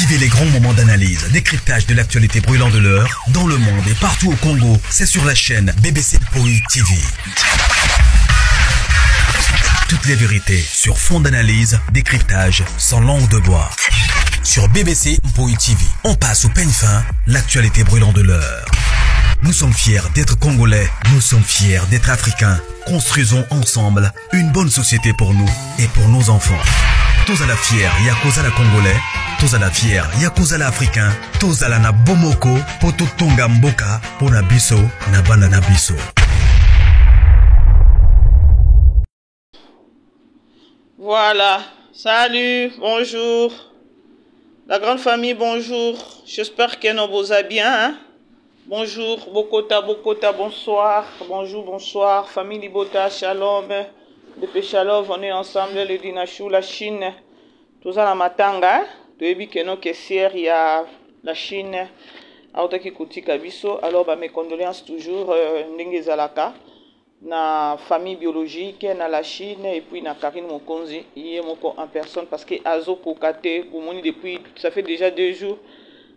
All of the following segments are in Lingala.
Vivez les grands moments d'analyse, décryptage de l'actualité brûlante de l'heure, dans le monde et partout au Congo. C'est sur la chaîne BBC Mpoi TV. Toutes les vérités sur fond d'analyse, décryptage, sans langue de bois. Sur BBC Mpoi TV, on passe au peigne fin, l'actualité brûlante de l'heure. Nous sommes fiers d'être Congolais, nous sommes fiers d'être Africains. Construisons ensemble une bonne société pour nous et pour nos enfants. Tous à la fière, Yakozala Congolais. Tous à la fière, Yakozala Africain. Tous à la na Bomoko, Poto Tonga Mboka, Pona Biso, Nabana Nabiso. Voilà, salut, bonjour. La grande famille, bonjour. J'espère que nous vous allez bien. Hein? Bonjour, Bokota, bonsoir. Bonjour, bonsoir. Famille Libota, shalom. Depuis shalom, on est ensemble, le Dinachou, la Chine. Tous à la matanga. Depuis que nous caissières, il y a la Chine. Aotaki Kouti Kabiso. Alors, mes condoléances toujours. Ndenge Zalaka. Na famille biologique, na la Chine, et puis na Karine Mokonzi, il est en personne parce que Azo Kokate, depuis, ça fait déjà 2 jours,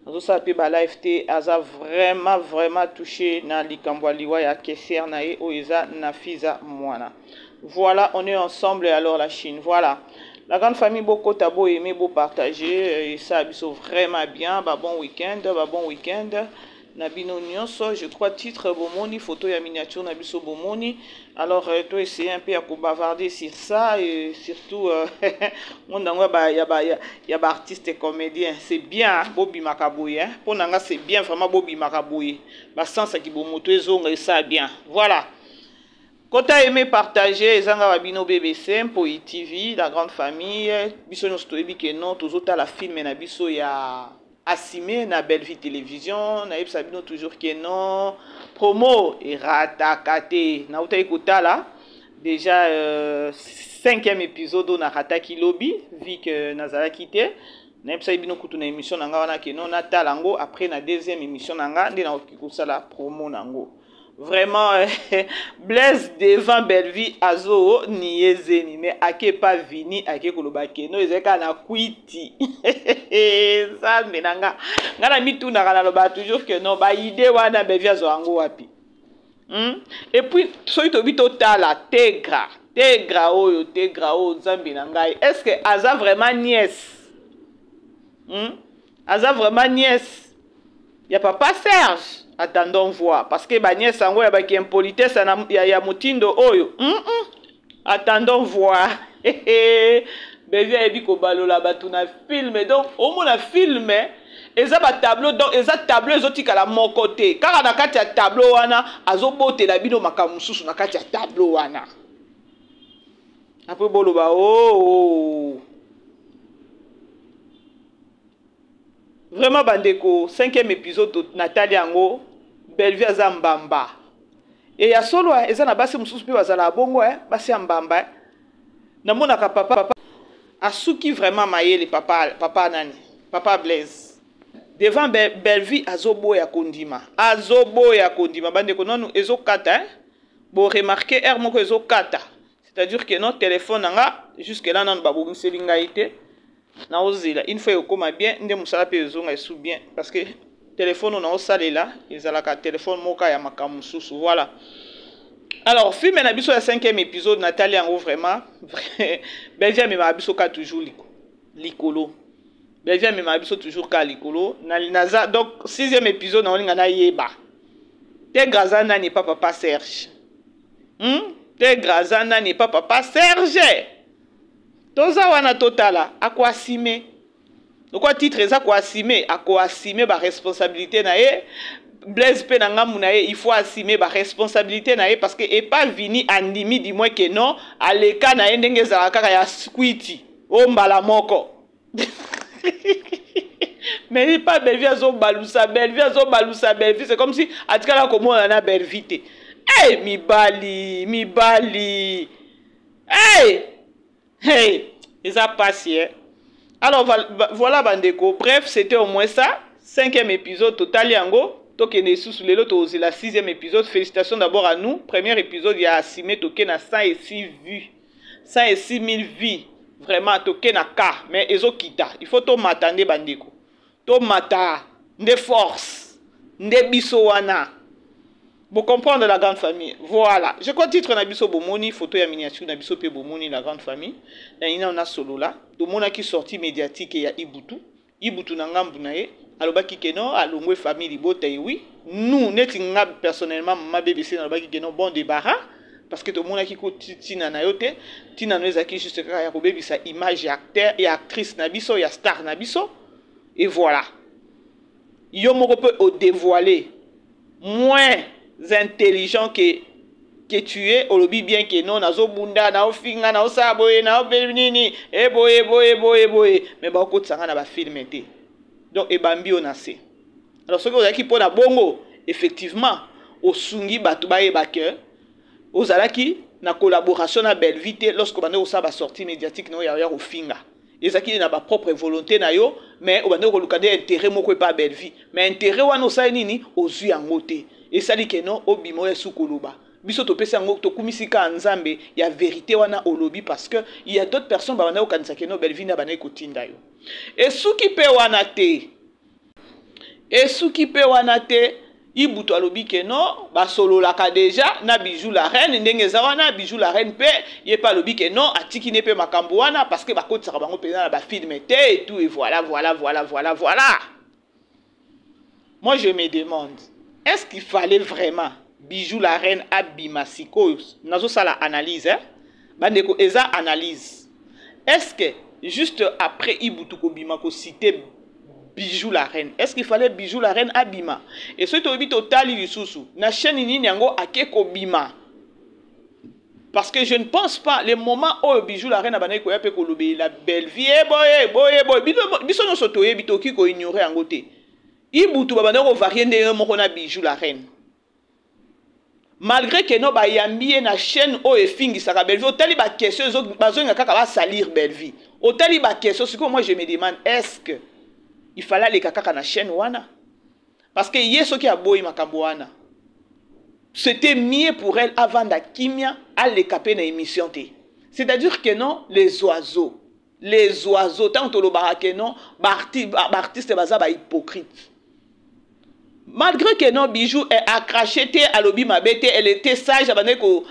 Azo Sape Balafte, Aza vraiment touché na Likambwaliwa ya Kesser nae Oeza na Fiza Mwana. Voilà, on est ensemble alors la Chine. Voilà. La grande famille Boko Tabo aimé beau partager, et ça abisso vraiment bien, bah bon week-end. Nabino Nyonso, je crois titre Bomoni, photo et miniature Nabiso Bomoni. Alors, toi essayer un peu à bavarder sur ça et surtout, mon y a artiste et comédien. C'est bien, Bobby Makabouye. Pour Nanga, c'est bien vraiment Bobby Makabouye. Bah, sans ça qui bomoto et ça bien. Voilà. Quand tu as aimé partager, Zanga Babino BBC, Mpoi TV, la grande famille, Biso Nostoebi Keno, tous autres la film et Nabiso ya. Assimé na Belle Vie Télévision, na Sabino toujours que non, promo et ratakate, na uta écouta là, déjà 5e épisode na rataki lobby, vu que Nazara quitté, na Sabino kutu na émission nanga wana que non na talango, après na 2e émission nanga, ndi na okikusa la promo nango. Vraiment, Blaise devant Belle Vie Azo niezeni mais ake pas vini ake kolobake no ezeka na kwiti ça menanga ngana mitu na kana loba toujours que non ba idée wana Belle Vie Azo ango wapi et puis soki to bito tala tegra oyo nzambe na ngai est-ce que aza vraiment nièce aza vraiment nièce ya papa Serge. Attendons voir. Parce que Bagné Sango y a qui impolitesse ya mutindo oyo. Attendons voir. Bevia ebi ko balola batu na film donc au moins na film eza ba tableau donc eza tableau ezotika la mon côté. Car na kati ya tableau wana azobote la bino makamususu na kati ya tableau wana. Après boloba oh. Vraiment bandeko 5e épisode de Nathalie Ango Belle Vie Aza Mbamba et ya solo eza na basi mususu pe bazala bongo basi ya mbamba na mona ka papa asuki vraiment mayele papa nani papa Blaise devant Belle Vie azobo ya kondima bandeko nonu ezokata bo remarquer air moko ezokata c'est-à-dire que notre téléphone nga jusque là nan babomiseli ngai te na ozila une fois okoma bien nde musala pe ezonga esu bien parce que téléphone na osalela ezalaka téléphone moka ya makamususu voilà. Alors film na biso ya 5e épisode Nathalie Ango vraiment Belle Vie me biso ka toujours likolo Belle Vie me biso toujours ka likolo na donc 6e épisode na olinga na yeba te grazana n'est pas papa Serge te grazana n'est pas papa Serge. Toza wana totala akwasime. Pourquoi titre eza kwasime akwasime ba responsabilité na ye Blaise pe na ngamu na ye il faut assumer ba responsabilité na ye parce que et pas vini andimi di moins que non aleka na ye ndenge za kaka ya squiti o mbala moko. Mais il pas Belle Vie Azo balusa Belle Vie c'est comme si atikala komona na Belle Vie te. Hey mibali. Hey, ils ont passé. Alors voilà bandeko. Bref, c'était au moins ça. 5e épisode total yango. Tokene sous les lotos, c'est la 6e épisode. Félicitations d'abord à nous. Premier épisode, il y a Assime Token à 106 vues. 106 000 vues. Vraiment, Token à K. Mais ils ont quitté. Il faut tout m'attendre bandeko. tomata, de force, de bisowana. Vous comprenez la grande famille. Voilà. Je crois titre na biso bomoni, photo ya miniature na biso pe bomoni la grande famille. Na ina on a solo là. To mona ki sortie médiatique ya Ibutu. Ibutu na ngambu na ye. Alobaki keno alongwe famille libota oui. Nous neti nga personnellement ma BBC na alobaki keno bon débarras parce que to mona ki ko tina na yote. Tina no ezaki juste ka ya ko bebisa image ya acteur et actrice na biso ya star na biso. Et voilà. Yo moko peut au dévoiler moins intelligent que tu es au lobby bien que non nazo bunda na ofinga na osaboye na obelnini boye mais ba ko tsanga na ba film été donc e bambi onase alors ce que vous avez qui pour la bongo effectivement au sungi batu ba yeba que ozalaki na collaboration na Belvite lorsque bande osa ba sortie médiatique no ya ofinga ezaki na ba propre volonté na yo mais obande ko lukade intérêt moko pa Belvi mais intérêt wana osa nini ozu yango te et ça dit que non obimo ya sukuluba biso to pesa ngo to kumisika nzambe ya vérité wana olobi parce que il y a d'autres personnes ba wana okanisa que no Belvi na bana kotinda yo et suki pe wana te Ibutu alobi que non ba solo la ka déjà na bijou la reine ndenge za wana bijou la reine pe ye pa alobi que non atiki ne pe makambo wana parce que ba kotisa bango pe na ba film et tout et voilà. Moi je me demande, est-ce qu'il fallait vraiment bijou la reine abima siko nazo sala analyse hein bandeko eza analyse. Est-ce que juste après Ibutu ko bima ko citer bijou la reine, est-ce qu'il fallait bijou la reine abima et ce to bito tali lisusu na chaîne nini yango akeko bima parce que je ne pense pas les moments où bijou la reine abana ko yape ko lobe la belle vie boye biso no soto ye bito ki ko ignorer yango te Ibutu babana ko varier ndenge moko na bijou la reine malgré que no ba yambie na chaîne o efingi saka belle vie otali ba question zo bazonga kaka ba salir belle vie otali ba question siko moi je me demande est-ce que il fallait aller kaka na chaîne wana parce que yeso qui a boy makambo wana c'était mieux pour elle avant da kimia aller caper na émission té c'est-à-dire que non les oiseaux tant to lo barake non artiste baza ba hypocrite malgré que non bijou est accraché té alobi mabete elle était sage abaneko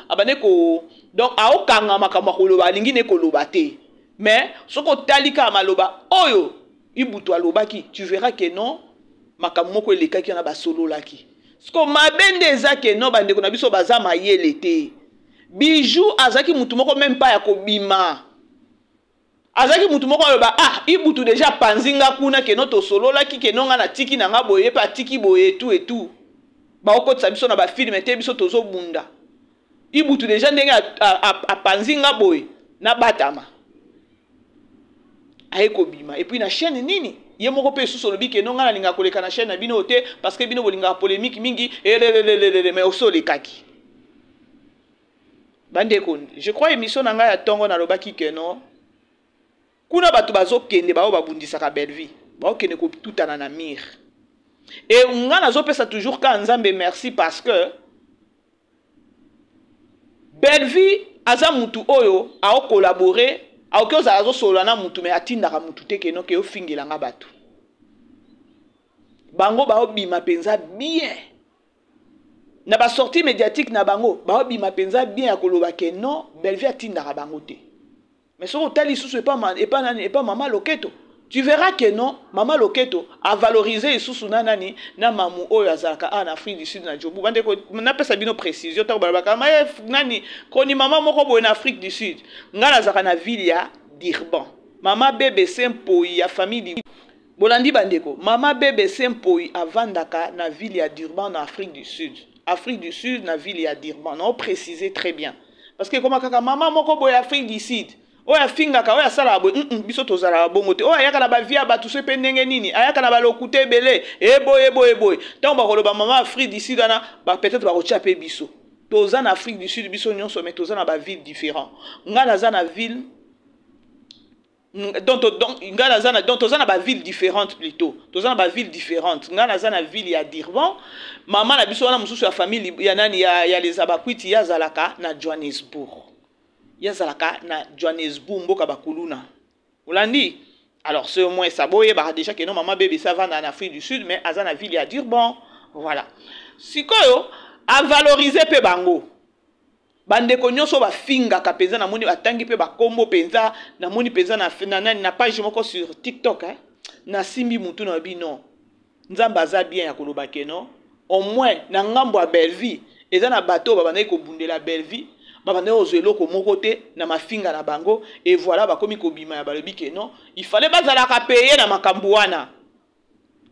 donc a okanga makambo ko lo ba lingi ne ko lo baté mais soko talika maloba oyo Ibutu alobaki, tu verras que non, makamoko eleka ki na ba solo laki. Sko mabende eza que non bande ko na biso baza mayele te. Bijou azaki mutu moko même pas ya kobima. Azaki mutu moko aloba Ibutu déjà panzinga kuna que non to solo laki que non na tiki na nga boye pa tiki boye tout et tout. Ba okotsa biso na ba film te biso tozo bunda. Ibutu déjà ndenge a panzinga boye na batama. Bima. Et puis na chaîne nini ye moko pe sous lobi ke non ngana linga koleka na chaîne na bino te parce que bino bolinga polémique mingi mais oso le kaki bande ko je crois émission na nga ya tongo na lobaki ke non kuna batu bazo kende ba babundisa ka belle vie ba okene ko tutana na mir et ngana zo pesa toujours ka nzambe merci parce que belle vie aza mutu oyo a collaborer aoki ozala solo na mutu me atindaka mutu te keno ke ofingilanga batu bango baobima penza bien na ba sortie médiatique na bango baobima penza bien ya koloba ke non Belvie atindaka bango te mais soko tali susu pas Mama Loketo tu verras que non Mama Loketo a valorisé susu na nani na mamu oyo azalaka en Afrique du Sud na Jobu bande ko na pesa bino précision ta balabaka nani koni mama moko boye na Afrique du Sud ngala zaka na ville ya Durban mama bébé Sempoi ya famille bolandi bandeko mama bébé Sempoi avandaka na ville ya Durban na Afrique du Sud na ville ya Durban on préciser très bien parce que comme kaka mama moko boye Afrique du Sud oya fingaka oya sala boy biso tozala bongo te oya yaka na ba via ba tout ce pendenge nini ayaka na ba lokute belé boy tant ba koloba mama Afrique du Sud na ba peut-être ba kochape biso toza na Afrique du Sud biso nyonso mais toza na ba ville différent ngana za na ville donc toza na ba ville différente plutôt toza na ba ville différente ngana za na ville ya Durban mama na biso wana mususu ya famille ya nani ya les abakwiti ya zalaka na Johannesburg yazalaka na Johannesburg mboka bakuluna olandi Alors, ce moins, ça boye, bah, déjà que non, maman bébé, ça va en Afrique du Sud, mais à la ville, à dire bon, voilà. Si quoi, à valoriser pe bango. Bande konyoso ba finga ka penza na moni batangi pe ba kombo penza na moni penza na page moko sur TikTok hein. Na simbi mutu na bino. Nzamba za bien ya koloba keno. Au moins na ngambo ya Belleville, eza na bateau ba bande ko bundela Belleville. Babane ozelo ko mokote na mafinga na bango et voilà ba komi ko bima ya balobi ke non il fallait bazala ka payer na makambu wana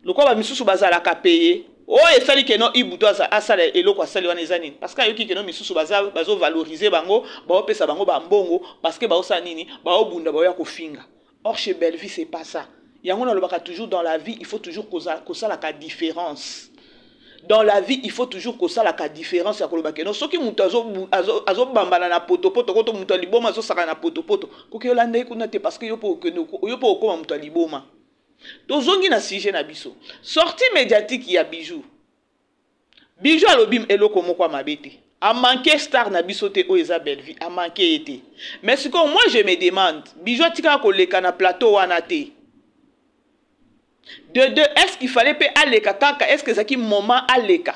lokwa ba misusu bazala ka payer o esali ke non ibuto asala eloko asali wana ezani parce que ayoki ke non misusu bazo valoriser bango ba opesa bango ba mbongo parce que ba osa nini ba obunda ba ya ko finga. Or chez Belleville c'est pas ça. Yango na lobaka toujours dans la vie il faut toujours que ça la différence. Dans la vie, il faut toujours que ça la différence ya koloba keno soki mutu azo bambana na potopoto koto mutu liboma azo saka na potopoto koki yolanda ekuna te parce que yo po okoma mutu liboma tozongi na sujet na biso sortie médiatique ya Bijou alobi eloko moko mabete a manqué star na biso te o eza Belleville a manqué été mais ce que moi je me demande Bijou tika koleka na plateau wana te. De deux, est-ce qu'il fallait payer Aleka kaka? Est-ce que c'est un moment Aleka?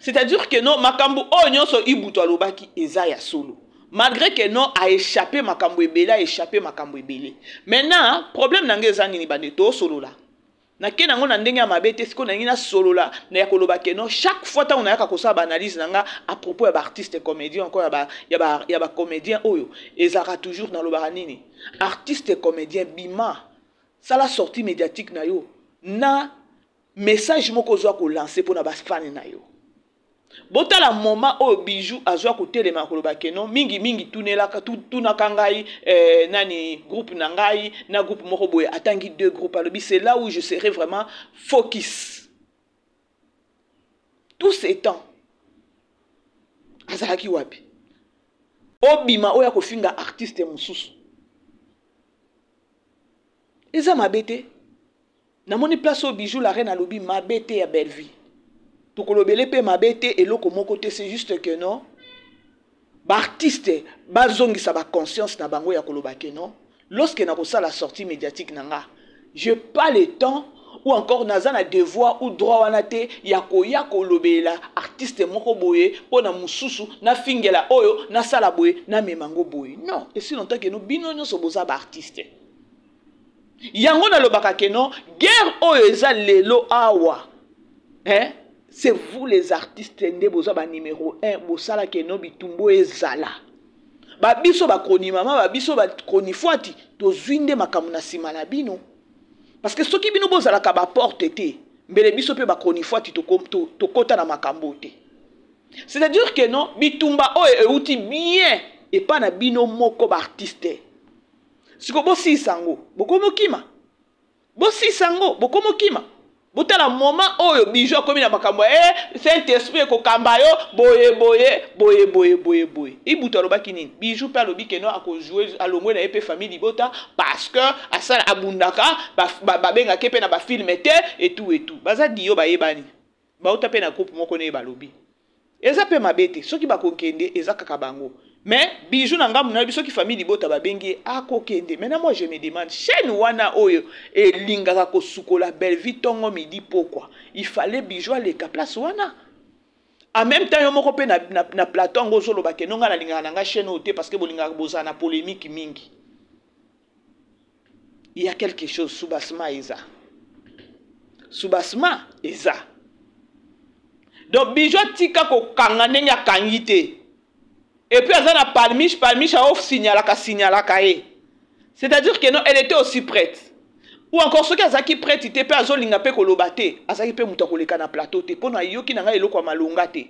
C'est-à-dire que non, Makambu Onyon so ibuto alobaki ezaya solo. Malgré que non a échappé Makambu Ebele, a échappé Makambu Ebele. Maintenant, problème nange zani ni baneto solo là. Na ke nango na ndenge ya mabete siko na ngina solo là, na ya koloba ke non chaque fois ta on a kosa ba analyse nanga à propos ya ba artiste comédien encore ya ba comédien oyo, ezaka toujours dans lo baranini. Artiste comédien bima, ça la sortie médiatique na yo. Na message moko zo ko lancer pour na ba fan na yo. Bota la moment o Bijou azwa ko telema ko loba keno mingi tunela ka tuna kangai nani groupe nangai na groupe moko boye atangi deux groupes alobi c'est là où je serai vraiment focus. Tout ces temps azalaki wapi? Obima oya ko finga artiste mususu. Eza mabete. Na moni place au Bijou la reine a lobby mabete ya Belleville. To kolobele pe mabete et loko mon côté c'est juste que non. Ba artiste bazongi sa ba conscience na bango ya koloba ke non. Lorsque na ko sa la sortie médiatique nanga, je pas le temps ou encore naza na devoir ou droit wana te ya kolobela artiste moko boye pona mususu na fingela oyo na sala boye na memango boye. Non, et si longtemps que nous bino nyo so boza ba artiste. Yango na lobaka keno guerre oyo eza lelo awa hein c'est vous les artistes nde boza ba numéro 1 bosala keno bitumbo ezala ba biso ba kroni mama ba biso ba kroni fuati to zwinde makamu na sima na bino parce que soki bino bozala ka ba porte te mbele biso pe ba kroni fuati to kota na makambo te c'est-à-dire que non bitumba oyo euti bien et pas na bino moko ba artiste. Siko bosi sango, bokomo kima. Bosi sango, bokomo kima. Botala moment oyo Bijou akomi na makambo Saint-Esprit ko kambayo boye. Ibuto alobaki nini? Bijou pa lobi keno ako jouer alongwe na epe famille libota parce que asala abundaka ba benga kepe na ba film et tout. Baza diyo ba yebani. Ba utape na groupe moko ne ba lobi. Eza pe mabete, soki ba kokende eza kaka bango. Mais Bijou nanga muna biso ki famille libota ba bengi akokende. Maintenant moi je me demande chaîne wana oyo et lingaka ko sukola Belleville tongo midi pourquoi il fallait Bijou aller ka place wana. En même temps yo moko pe na plateau ngozo lo ba kenonga na lingaka nanga chaîne ote parce que bolingaka boza na polémique mingi. Il y a quelque chose Soubasma eza. Soubasma eza. Donc Bijou tika ko kanga ndenge kangite. Et puis, elle a palmiche a signalaka. C'est-à-dire que non, elle était aussi prête. Ou encore, ceux qui sont prêts, ils étaient pas lingape kolobate. Azaki pe mutakoleka na plateau te. Pona yoki nanga eloko malongate.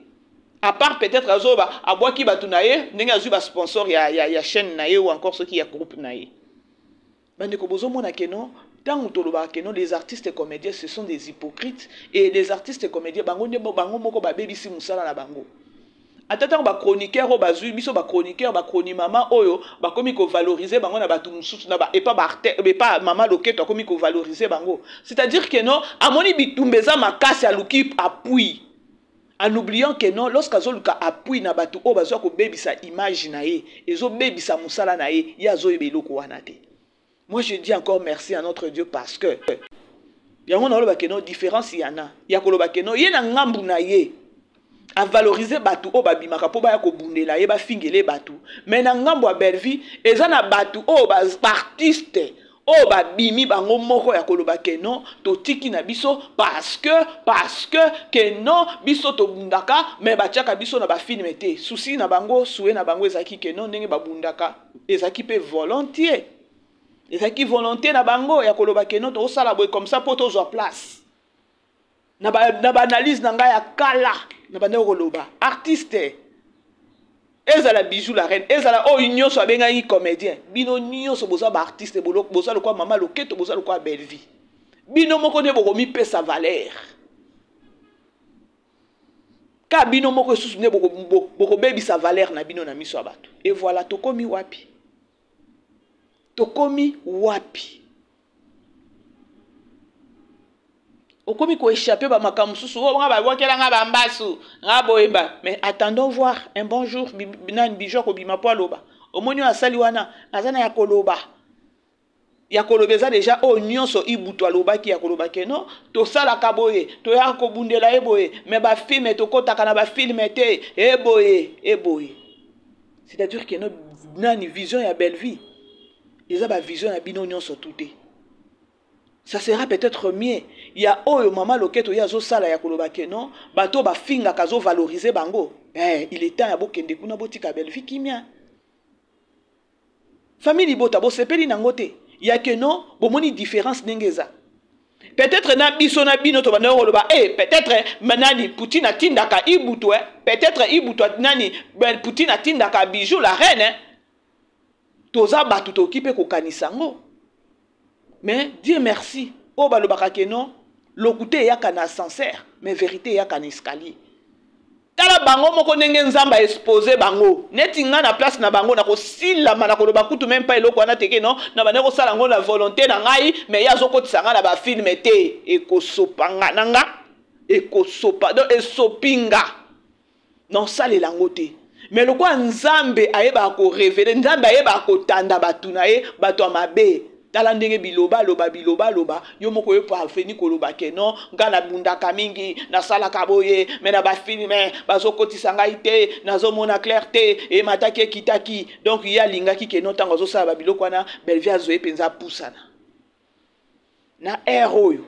À part peut-être azoba abwaki batunaye, nenga azuba sponsor ya chaîne naye ou encore ceux qui ya groupe naye. Bande ko bozo mona ke non, tant toloba ke non les artistes comédiens ce sont des hypocrites et les artistes comédiens bango moko ba bebisi musala na bango. Attends ba chroniqueur o bazui biso ba chroniqueur ba chroni mama oyo ba komi ko valoriser bango na batu mususu na ba et pas mama loketo komi ko valoriser bango. C'est-à-dire que non amoni bitumbeza makasi aluki appui en oubliant que non lorsqu'azo luka appui na batu o bazwa ko bebisa image na ye ezo bebisa musala na ye ya zo ebeloko wana te. Moi, je dis encore merci à notre Dieu parce que il y a une différence, il y en a. Il y a un ngambu na ye à valoriser batu o babimaka po ba ko bundela ye ba fingele batu. Mais na ngambu a Belleville, ezana batu o ba artiste o babimi bango moko ya koloba keno to tiki na biso parce que non biso to bundaka mais batiaka biso na ba film te. Souci na bango, soué na bango ezaki keno ndenge ba bundaka ezaki pe volontiers. Ezaki volonté na bango ya koloba keno to sala boy comme ça pour tozwa place. Na ba analyse na nga ya kala na bande koloba artiste. Ezala bijou la reine, ezala o union so benga yi comédien. Bino nyo so boza ba artiste bolok boza le kwa mama loketo boza le kwa Belleville. Bino moko ne boko mi pe sa valeur. Ka bino moko susu ne boko bebi sa valeur na bino na miso abatu. Et voilà tokomi wapi. Tokomi wapi. Okomi ko échapper ba makamususu o nga ba wakela nga ba mbasu nga boyemba. Mais attendons voir un bon jour binan bijo ko bima po loba. Omonyo asali wana azana ya koloba. Ya kolobeza déjà o nyonso ibutu aloba ki ya koloba keno to sala kaboye to ya ko bundela eboye mais ba film to kota kana ba film te eboye. C'est-à-dire que no nani vision ya Belleville. Ils ont une vision à binonion sur tout. Ça sera peut-être mieux. Il y a oh maman loketo ya zo sala ya koloba keno bato ba finga kazo valoriser bango. Il est temps ya bokende kuna botika Belleville kimia. Famille bota bo sepeli nangote. Il y a que non bomoni différence nengeza. Peut-être na biso na bino to bana koloba peut-être manani Poutine atindaka ibutu peut-être ibutu nani Poutine atindaka bijou la reine toza batu to kipe ko kanisango. Mais Dieu merci. O balobaka keno lokuté yaka na sincère, mais vérité yaka na escalier. Tala bango moko ndenge nzamba exposer bango. Neti nga na place na bango na ko sila mana ko loba kutu même pas eloko na teke non, na bana ko sala ngo na volonté na ngai, mais ya zoko tsanga na ba film te e ko sopanga nanga e ko sopa do e sopinga. Non sale langote. Mais le quoi nzambe ayeba ko révéler nzambe ayeba ko tanda batu na ye bato mabe tala ndenge biloba loba yo moko yo pa feni ko loba ke non ngana bundaka mingi na sala kaboye mais na ba filme bazo kotisa ngai te nazo mona clarté et mataki kitaki donc ya lingaki ke non tango zo sala ba biloko wana Belleville azoe penza pusana na héros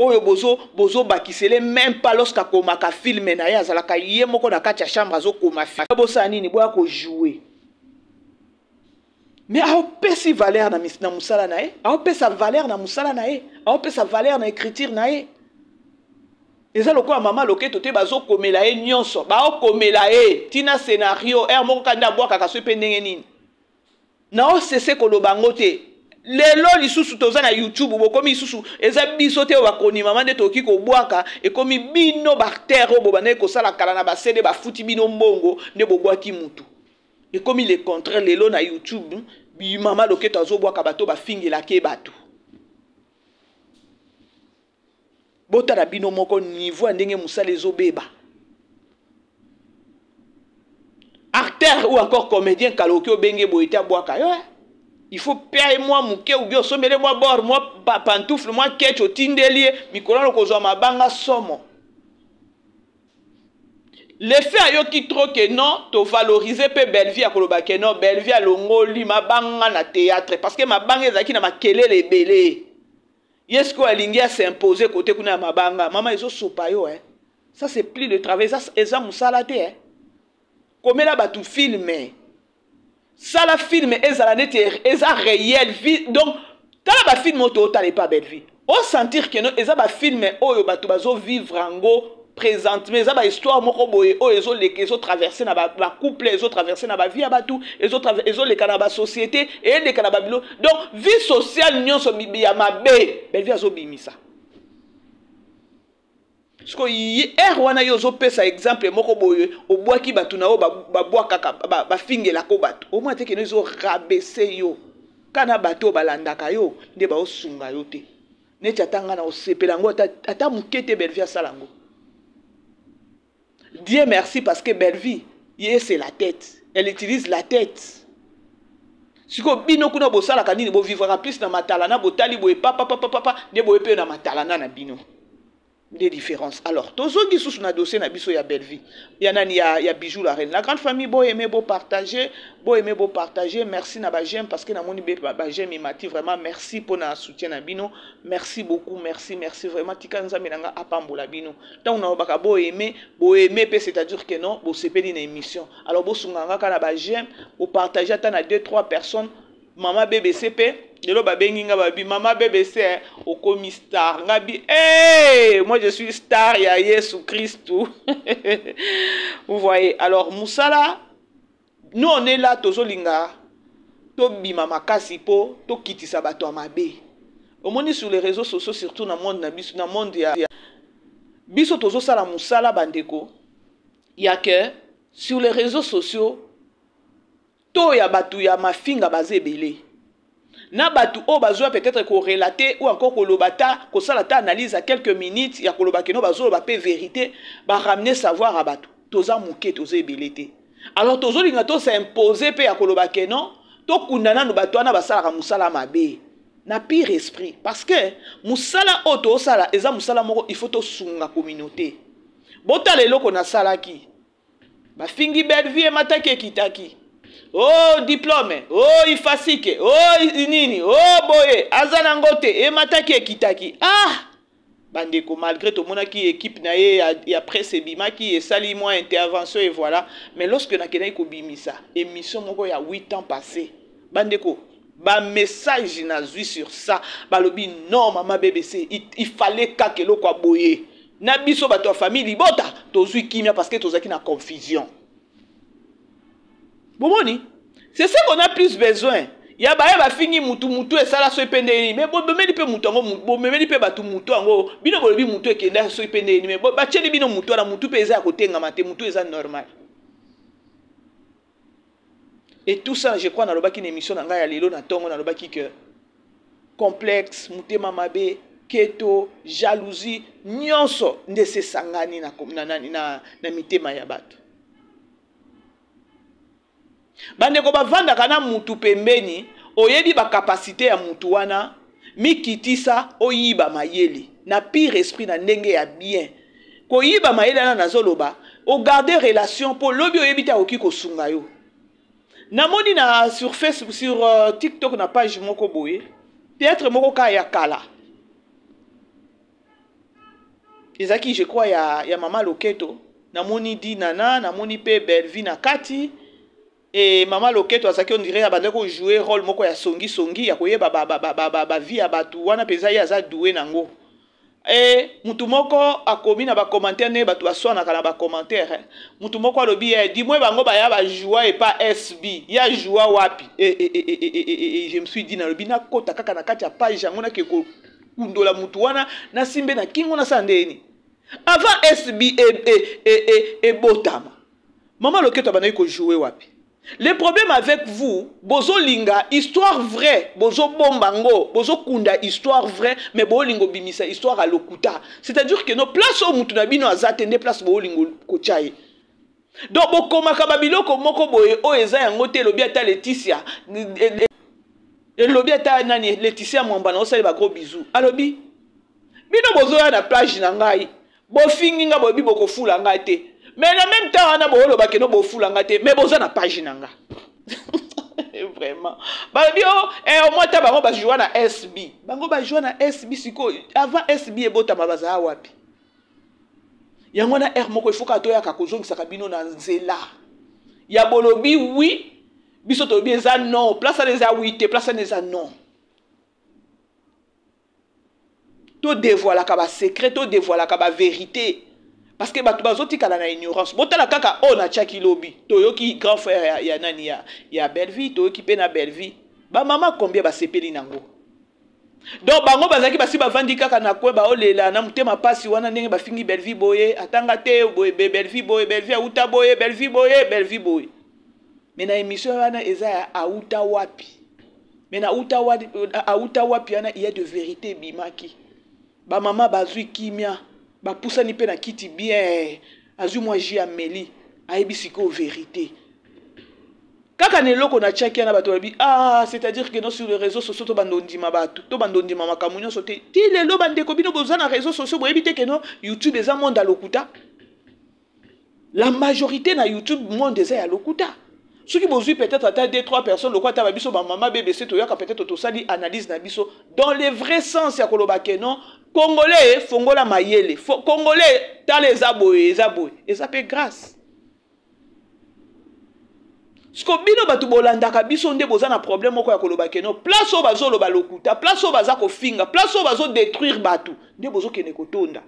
oyo bozo bakisele même pas lorsqu'à komaka filme na ya zalaka ye moko na kati ya chambre azo koma film bosa nini boya ko jouer mais a pesi valeur na musala na ye a pesa valeur na musala na ye a pesa valeur na écriture na ye eza lokwa mama loketo te bazo komela ye nyonso ba komela ye tina scénario moko kanda bwaka kaso pe ndenge nini na o cesse koloba ngote lelo lisusu toza na YouTube bokomi lisusu eza biso te bakoni mama nde toki ko bwaka ekomi bino bactère bo bana ko sala kala na basede ba futi bino mbongo nde bobwaki mutu ekomi le contraire lelo na YouTube bi mama loketo azo bwaka bato ba fingela ke bato bota na bino moko niveau ndenge musala ezobeba acteur ou encore comédien kaloki obenge boyete abwaka yo il faut payer moi mouké ou bien sommele moi bord moi pantoufle moi ketch au tindelie mikolo kozwa mabanga somo l'effet ayo ki trop que non to valoriser pe Belleville a koloba ke non Belleville a longoli mabanga na théâtre parce que mabanga ezaki na makelele belé yesko alingi a s'imposer côté kuna mabanga mama ezo sopa yo ça c'est plus de travail ça eza musala te komela batu filmer ça la film ezala nete eza réel donc tala ba film auto tala pas Belleville on sentir que non eza ba film oyo batu bazo vivre ango présentement eza ba histoire moko boye o ezo leke ezo traverser na ba couple ezo traverser na ba vie ya batu ezo leka na ba société et leka na ba bilo donc vie sociale nyonso ya mabe Belleville azo bimisa parce que wana yo zo pesa exemple moko boye obwaki batu na o ba bwaka ba fingela ko batu au moins te ke no zo rabaisser yo kana batu balandaka yo nde ba osunga yo te neti atanga na osepela ngo ata mukete Belleville salango Dieu merci parce que Belleville c'est la tête elle utilise la tête Siko bino kuna bosala kanini bo vivre plus na matalana botali boye papa ne boye pe na matalana na bino. Des différences. Alors, tozo qui sous na dossier na biso ya belle vie. Ya nani ya bijou la reine. La grande famille bo aimer bo partager, merci na ba j'aime parce que na moni ba j'aime imati vraiment merci pour na soutien na bino. Merci beaucoup, merci vraiment tika nzambe nanga apambola bino. Tant on a baka bo aimer pe c'est-à-dire que non, bo sepeli na émission. Alors bo sunganga kana ba j'aime, bo partager ata na 2-3 personnes. Maman BBC pe Delo babengi nga babi maman BBC au komi star ngabi hey moi je suis star ya Yesu Christ. Vous voyez, alors Moussala nous on est là tozolinga to bima makasi po to kitisa bato amabe omoni sur les réseaux sociaux surtout na monde na biso na monde ya biso tozo sala Moussala bandeko ya que sur les réseaux sociaux to ya batu ya mafinga bazebele na batu o bazwa peut-être corrélater ou encore kolobata ko sala ta analyse à quelques minutes ya kolobaka no bazolo ba pe vérité ba ramener savoir à batu toza muke toza ebelete alors tozo linga to s'imposer pe ya kolobaka non to kundana no batu na basala ka musala mabe na pire esprit parce que musala oto sala eza musala moko il faut to sunga communauté botale loko na sala ki ba fingi belle vie mataki kitaki. Oh diplôme, oh ifasike, oh nini, oh boye, azana ngote, e mataki ekitaki. Ah! Bandeko, malgré tout le monde qui équipe na et après c'est bima qui est sali moi intervention et voilà. Mais lorsque na kena ko bimisa, émission moko ya 8 ans passé. Bandeko, ba message na zui sur ça, ba lobi non maman BBC, il fallait kakelo kwa boye. Na biso bato famille libota, tozui kimia parce que tozaki na confusion. Bomoni, c'est ce qu'on a plus besoin. Ya ba fini mutu et sala so ependeni mais bo memeli pe mutu ngo bo memeli pe batu mutu ngo bino bolobi mutu ekenda so ependeni mais bo ba cheli bino mutu na mutu pe eza kotenga mate mutu eza normal. Et tout ça je crois na lobaki na émission na ngai ya lelo na tongo na lobaki que complexe mutema mabe keto jalousie nyonso ndese sangani na mitema ya batu. Bandeko bavanda kana mutu pembeni oyebi ba capacité ya mutu wana mikitisa oyiba mayeli na pire esprit na ndenge ya bien ko yiba mayeli na nazoloba o garder relation pour lobi oyebi ta oki ko sunga yo na moni na sur Facebook sur TikTok na page moko boye peut-être moko ka ya kala ezaki je crois ya mama Loketo na moni di nana na moni pe Belvi na kati. Et maman Loketo asaki on dirait abandeko jouer rôle moko ya songi ya koyeba ba vie ya batu wana peza ya za doué nango. Et mutu moko akomi na ba commentaire ne batu asona kana ba commentaire. Mutu moko alobi dis-moi bango ba ya ba joie et pas SB. Ya joie wapi. Et je me suis dit na lobi na kota kaka na kati ya page yango na ke ko kundola mutu wana na simbe na kingo na sandeni. Avant SB et botama. Maman Loketo abandeko ko jouer wapi. Le problème avec vous, bozo linga histoire vraie, bozo bombango, bozo kunda histoire vraie, mais bo lingo bimisa histoire à lokuta. C'est-à-dire que nos places au mutu na bino azate ne place bo lingo kochaye. Donc bo komaka babiloko moko boye o eza yango te lobi ata Laetitia. Lobi ata nani Laetitia mwamba na osali ba gros bisous. Alobi bino bozo ya na plage na ngai. Bo fingi nga bo bi boko fula ngai te. Mais en même temps, on a beau le bac no beau mais besoin na page nanga. Vraiment. Babio, au moins ta bango ba jouer na SB. Bango ba jouer na SB siko avant SB e bota mabaza wapi. Yango na R moko il faut ka to ya ka kozongisa kabino na nzela. Ya bolobi oui, biso to bien za non, place les a oui, te place les a non. To dévoile ka ba secret, to dévoile ka ba vérité. Parce que batu bazoti kala na ignorance. Botala kaka on a chaki lobby. Toyoki grand frère ya nani ya Belvi, toyoki pe na Belvi. Ba mama combien ba sepeli nango. Donc bango bazaki basi bavandi kaka na kwe ba olela na mutema pasi wana ndenge bafingi Belvi boye, atanga te boye Belvi boye, Belvi auta boye, Belvi boye, Belvi boye. Mais na émission wana eza ya auta wapi. Mais na auta wapi wana il y a de vérité bimaki. Ba mama bazui kimia. Ba poussa ni pe na kiti bien azu moi j'ai ameli aibi siko vérité Kaka neloko na tchaki na bato bi ah c'est-à-dire que non sur les réseaux sociaux to bandondima bato to bandondima makamunyo sote ti lelo bandeko bino boza na réseaux sociaux boyebite que non YouTube eza monde à lokuta. La majorité na YouTube monde eza ya lokuta. Ceux qui bozui peut-être à 2-3 personnes le quoi ta biso ba maman BBC to yaka peut-être to sali analyse na biso dans le vrai sens ya koloba que non Congolais fongola mayele Congolais ta les aboye eza pe grâce. Sko bino batu bolandaka biso nde boza na problème moko ya koloba keno place o bazo loba lokuta place o baza ko finga place o bazo détruire batu nde bozo kene kotonda.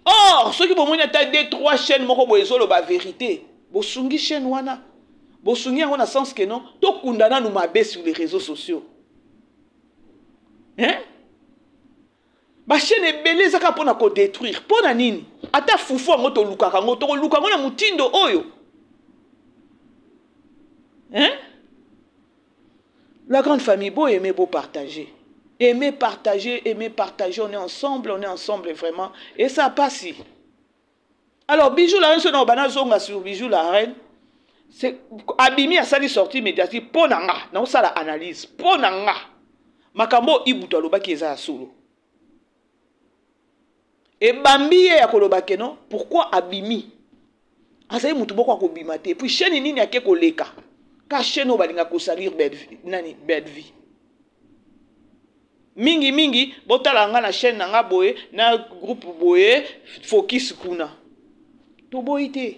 Or ceux qui bomoni ata 2-3 chaînes moko bozo loba vérité bosungi chaîne wana bosungi yango na sens que non to kundana nu mabe sur les réseaux sociaux. Hein? Ba chaîne ebele zaka pona ko détruire pona nini ata fufu ngo to lukaka ngo to luka ngo na mutindo oyo. Hein? La grande famille beau aimer beau partager. Aimer partager, on est ensemble vraiment et ça passe. Alors Bijou la reine sur bana zonga sur Bijou la reine c'est Abimi a sali sorti médiatique pona nga na sala analyse pona nga makambo ibuto loba ki eza solo. Et Bambi ya koloba keno pourquoi Abimi asayi mutu boko ko bimate puis chaîne nini yake koleka ka chaîne obalinga ko salir bad vie mingi botala nga na chaîne nga boye na groupe boye focus kuna toboite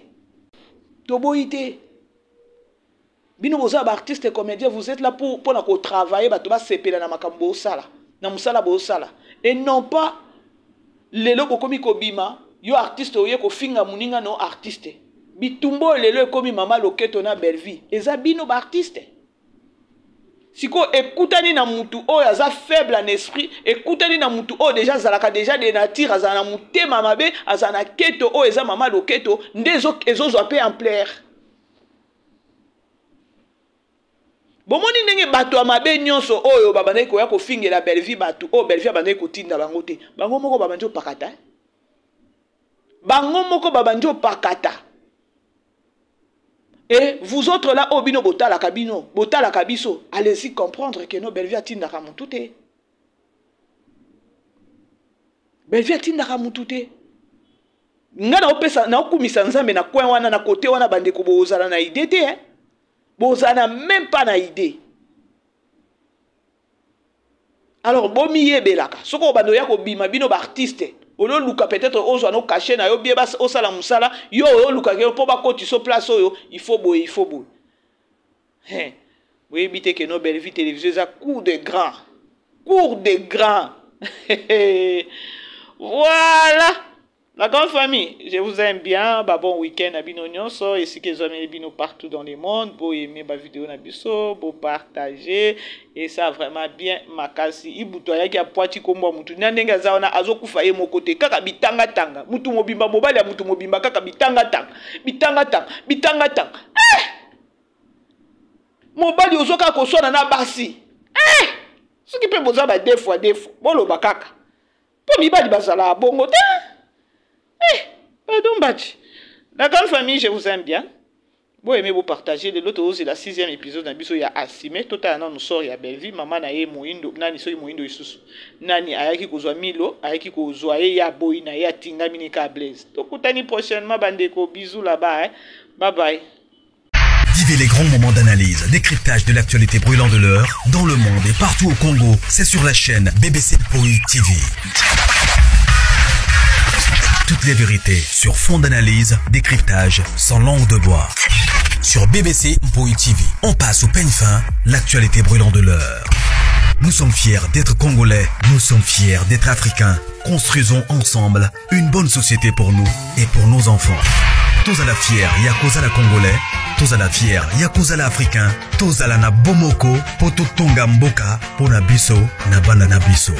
bino boza ba artiste et comédien vous êtes là pour na ko travailler bato ba sepela na makambo sala na musala bo sala et non pas lelo komi kobima yo artiste oye ko finga muninga no artiste bitumbo lelo komi mama loketo na Belleville eza bino ba artiste siko ekutani na mutu oyo aza faible en esprit ekutani na mutu oyo déjà zalaka déjà de nature azana mutema mabe azana keto oyo eza mama loketo ndezo ezozwa pe ampleur bomoni ndenge bato ya mabe nyonso oyo babandaki koya kofingela Belleville bato oyo Belleville abandaki kotinda bango te bango moko babandi opakata bango moko babandi opakata. Et vous autres là obino botala kabino botala kabiso allez-y comprendre que no Belleville atinda ka mutute Belleville atinda ka mutute ngana opesa na okumisa nzambe na coin wana na côté wana bandeko bozala na idée te hein bozala même pas na idée. Alors bomi yebelaka soko bando ya ko bima bino ba artiste olo luka peut-être ozo no caché na yo bien bas osala musala yo luka ke po ba koti so place oyo il faut boy hein oui bité que no Belleville télévision ça cours de grand voilà la grande famille je vous aime bien bah bon week-end à bino nyonso et si que vous aimez bino partout dans le monde beau aimer ma vidéo na biso beau partager et ça vraiment bien makasi ibuto yaki a poati kombo mutu ndenga zaona azokufa ye mokote kaka bitanga tanga mutu mobimba mobali ya mutu mobimba kaka bitanga tanga mobali ozoka ko sona na basi ce qui peut boza ba deux fois bolo bakaka po mibali bazala bongo te pardon Bachi. La grande famille, je vous aime bien. Vous aimez vous partager. L'autre c'est la 6e épisode d'un biso ya Asime. Totalement nous sort ya Belleville. Maman na ye moindo. Nani so moindo isusu. Nani ayaki kozwa milo. Ayaki kozwa ye ya boy na ya tinga minika blaze. Tokutani prochainement bandeko. Bisous là-bas. Bye bye. Vivez les grands moments d'analyse, décryptage de l'actualité brûlante de l'heure, dans le monde et partout au Congo. C'est sur la chaîne BBC Mpoi TV. Toutes les vérités sur fond d'analyse, décryptage sans langue de bois. Sur BBC Mpoi TV, on passe au peigne fin, l'actualité brûlante de l'heure. Nous sommes fiers d'être Congolais, nous sommes fiers d'être Africains. Construisons ensemble une bonne société pour nous et pour nos enfants. Tous à la fière, Yakozala Congolais, tous à la fière, Yakozala Africain, tous à la na Bomoko, Poto Tonga Mboka, Pona Biso, na Banda na Biso.